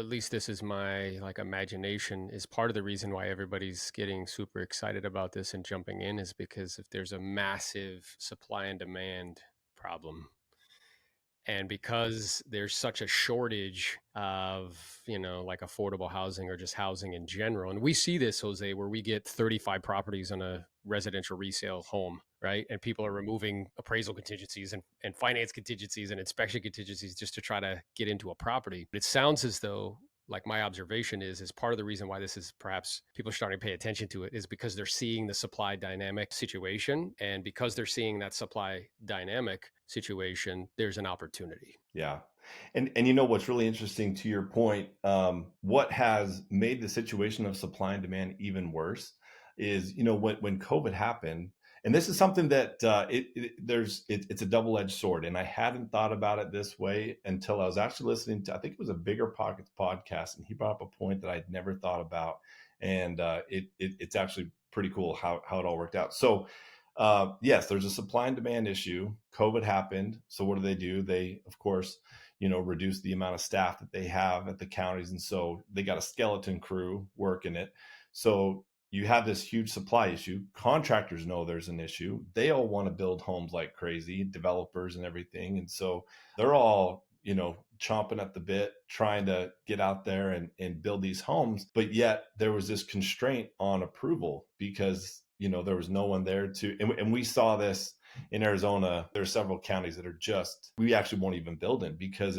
at least this is my like imagination, is part of the reason why everybody's getting super excited about this and jumping in is because if there's a massive supply and demand problem, and because there's such a shortage of, like affordable housing or just housing in general. And we see this, Jose, where we get 35 properties on a residential resale home, right? And people are removing appraisal contingencies and finance contingencies and inspection contingencies just to try to get into a property. It sounds as though, like my observation is part of the reason why this is perhaps people are starting to pay attention to it is because they're seeing the supply dynamic situation. And because they're seeing that supply dynamic situation, there's an opportunity. Yeah. And you know what's really interesting to your point, what has made the situation of supply and demand even worse is, when COVID happened, and this is something that it's a double-edged sword, and I hadn't thought about it this way until I was actually listening to, I think it was a Bigger Pockets podcast, and he brought up a point that I'd never thought about, and it's actually pretty cool how it all worked out. So yes, there's a supply and demand issue. COVID happened. So what do? They, of course, reduce the amount of staff that they have at the counties. And so they got a skeleton crew working it. So you have this huge supply issue. Contractors know there's an issue. They all want to build homes like crazy, developers and everything. And so they're all, chomping at the bit, trying to get out there and build these homes. But yet there was this constraint on approval because there was no one there and we saw this in Arizona. There are several counties that are we actually won't even build in because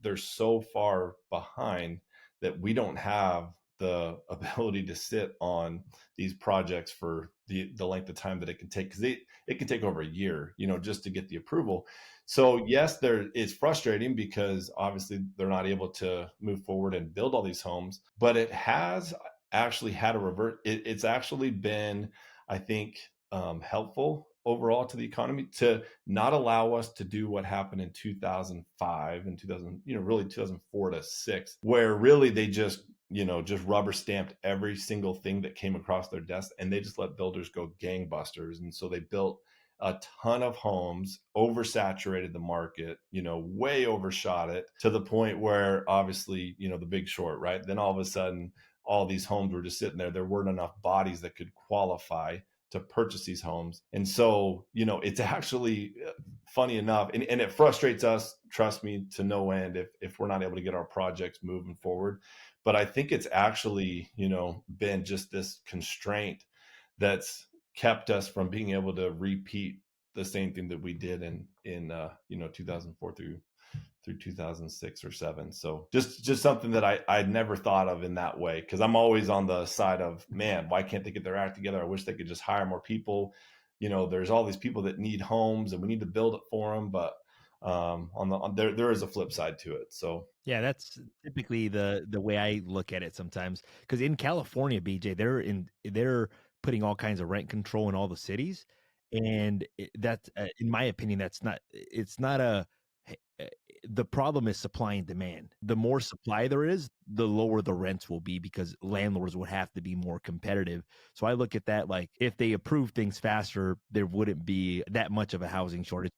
they're so far behind that we don't have the ability to sit on these projects for the length of time that it can take, because it can take over a year, just to get the approval. So yes, it's frustrating because obviously they're not able to move forward and build all these homes, but it has actually had a revert. It's actually been, I think, helpful overall to the economy to not allow us to do what happened in 2005 and 2000, really 2004 to 6, where really they just rubber stamped every single thing that came across their desk, and they just let builders go gangbusters. And so they built a ton of homes, oversaturated the market, way overshot it to the point where obviously, the Big Short, right? Then all of a sudden, all these homes were just sitting there. There weren't enough bodies that could qualify to purchase these homes. And so, it's actually funny enough, and it frustrates us, trust me, to no end if we're not able to get our projects moving forward. But I think it's actually, been just this constraint that's kept us from being able to repeat the same thing that we did in 2004 through 2006 or 7. So just something that I'd never thought of in that way, because I'm always on the side of, man, why can't they get their act together? I wish they could just hire more people. There's all these people that need homes and we need to build it for them. But there is a flip side to it. So Yeah, that's typically the way I look at it sometimes. Because in California, BJ, they're putting all kinds of rent control in all the cities, and that's in my opinion, it's not a eh, the problem is supply and demand. The more supply there is, the lower the rents will be because landlords would have to be more competitive. So I look at that like if they approve things faster, there wouldn't be that much of a housing shortage.